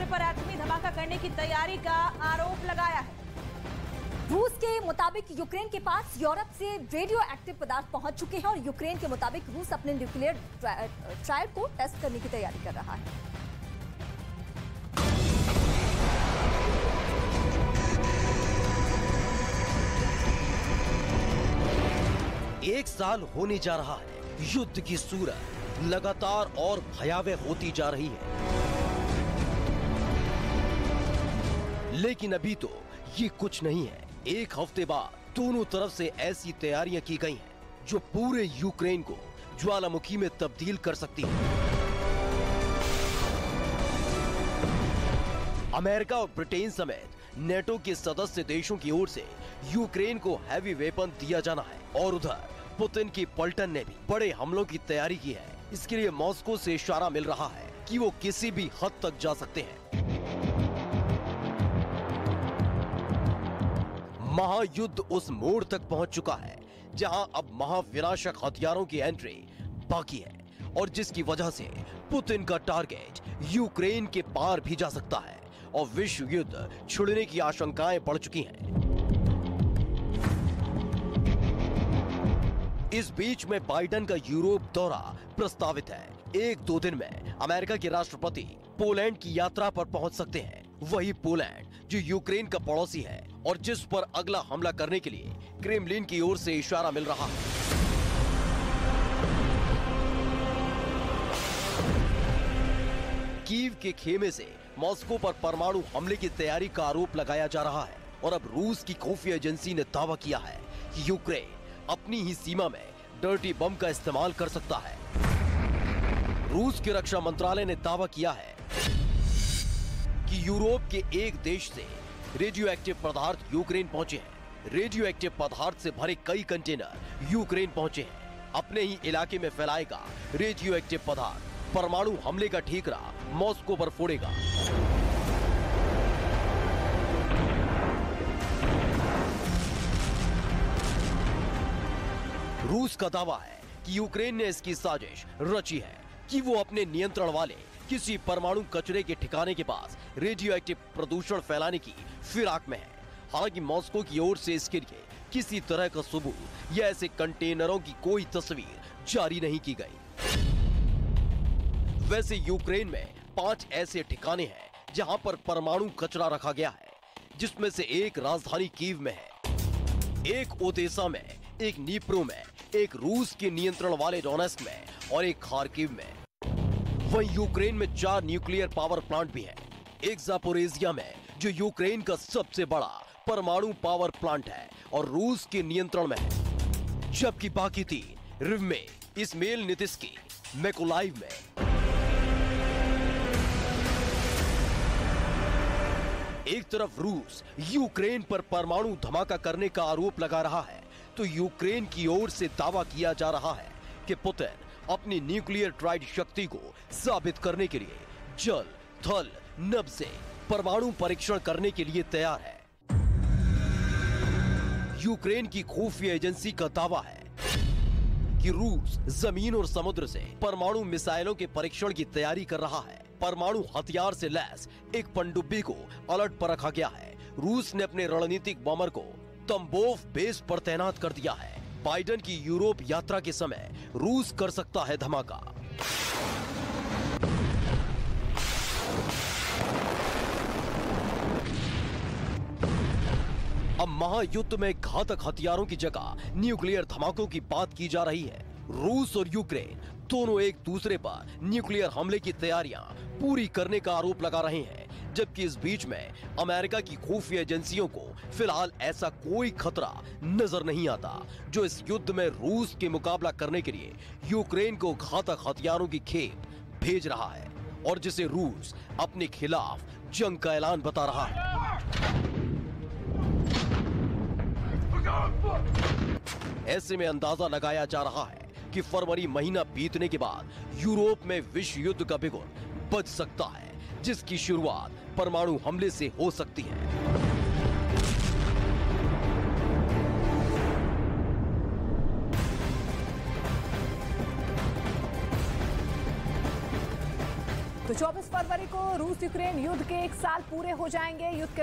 दूसरे पर एटमी धमाका करने की तैयारी का आरोप लगाया है। रूस के मुताबिक यूक्रेन के पास यूरोप से रेडियो एक्टिव पदार्थ पहुंच चुके हैं और यूक्रेन के मुताबिक रूस अपने न्यूक्लियर ट्रायल को टेस्ट करने की तैयारी कर रहा है। एक साल होने जा रहा है, युद्ध की सूरत लगातार और भयावह होती जा रही है। लेकिन अभी तो ये कुछ नहीं है। एक हफ्ते बाद दोनों तरफ से ऐसी तैयारियां की गई हैं जो पूरे यूक्रेन को ज्वालामुखी में तब्दील कर सकती है। अमेरिका और ब्रिटेन समेत नेटो के सदस्य देशों की ओर से यूक्रेन को हैवी वेपन दिया जाना है और उधर पुतिन की पलटन ने भी बड़े हमलों की तैयारी की है। इसके लिए मॉस्को से इशारा मिल रहा है कि वो किसी भी हद तक जा सकते हैं। महायुद्ध उस मोड़ तक पहुंच चुका है जहां अब महाविनाशक हथियारों की एंट्री बाकी है और जिसकी वजह से पुतिन का टारगेट यूक्रेन के पार भी जा सकता है और विश्व युद्ध छिड़ने की आशंकाएं बढ़ चुकी हैं। इस बीच में बाइडेन का यूरोप दौरा प्रस्तावित है। 1-2 दिन में अमेरिका के राष्ट्रपति पोलैंड की यात्रा पर पहुंच सकते हैं। वही पोलैंड जो यूक्रेन का पड़ोसी है और जिस पर अगला हमला करने के लिए क्रेमलिन की ओर से इशारा मिल रहा है। कीव के खेमे से मॉस्को पर परमाणु हमले की तैयारी का आरोप लगाया जा रहा है और अब रूस की खुफिया एजेंसी ने दावा किया है कि यूक्रेन अपनी ही सीमा में डर्टी बम का इस्तेमाल कर सकता है। रूस के रक्षा मंत्रालय ने दावा किया है कि यूरोप के एक देश से रेडियो एक्टिव पदार्थ यूक्रेन पहुंचे हैं। रेडियो एक्टिव पदार्थ से भरे कई कंटेनर यूक्रेन पहुंचे हैं। अपने ही इलाके में फैलाएगा रेडियो एक्टिव पदार्थ। परमाणु हमले का ठीकरा मॉस्को पर फोड़ेगा। रूस का दावा है कि यूक्रेन ने इसकी साजिश रची है कि वो अपने नियंत्रण वाले किसी परमाणु कचरे के ठिकाने के पास रेडियो एक्टिव प्रदूषण फैलाने की फिराक में है। हालांकि मॉस्को की ओर से इसके लिए किसी तरह का सबूत या ऐसे कंटेनरों की कोई तस्वीर जारी नहीं की गई। वैसे यूक्रेन में 5 ऐसे ठिकाने हैं जहां पर परमाणु कचरा रखा गया है, जिसमें से एक राजधानी कीव में है, एक ओदेसा में, एक नीप्रो में, एक रूस के नियंत्रण वाले डोनेस्क में और एक खार्किव में। वहीं यूक्रेन में 4 न्यूक्लियर पावर प्लांट भी हैं। एक जापोरेजिया में जो यूक्रेन का सबसे बड़ा परमाणु पावर प्लांट है और रूस के नियंत्रण में है, जबकि बाकी 3 रिव में, इस्मेल नितिस्की, मैकोलाइव में। एक तरफ रूस यूक्रेन पर परमाणु धमाका करने का आरोप लगा रहा है तो यूक्रेन की ओर से दावा किया जा रहा है कि पुतिन अपनी न्यूक्लियर ट्राइड शक्ति को साबित करने के लिए जल, थल, नभ से परमाणु परीक्षण करने के लिए तैयार है। यूक्रेन की खुफिया एजेंसी का दावा है कि रूस जमीन और समुद्र से परमाणु मिसाइलों के परीक्षण की तैयारी कर रहा है। परमाणु हथियार से लैस एक पनडुब्बी को अलर्ट पर रखा गया है। रूस ने अपने रणनीतिक बॉम्बर को तंबोव बेस पर तैनात कर दिया है। बाइडेन की यूरोप यात्रा के समय रूस कर सकता है धमाका। अब महायुद्ध में घातक हथियारों की जगह न्यूक्लियर धमाकों की बात की जा रही है। रूस और यूक्रेन दोनों एक दूसरे पर न्यूक्लियर हमले की तैयारियां पूरी करने का आरोप लगा रहे हैं, जबकि इस बीच में अमेरिका की खुफिया एजेंसियों को फिलहाल ऐसा कोई खतरा नजर नहीं आता जो इस युद्ध में रूस के मुकाबला करने के लिए यूक्रेन को घातक हथियारों की खेप भेज रहा है और जिसे रूस अपने खिलाफ जंग का ऐलान बता रहा है। ऐसे में अंदाजा लगाया जा रहा है कि फरवरी महीना बीतने के बाद यूरोप में विश्व युद्ध का बिगुल बज सकता है, जिसकी शुरुआत परमाणु हमले से हो सकती है। तो तो 24 फरवरी को रूस यूक्रेन युद्ध के 1 साल पूरे हो जाएंगे। युद्ध के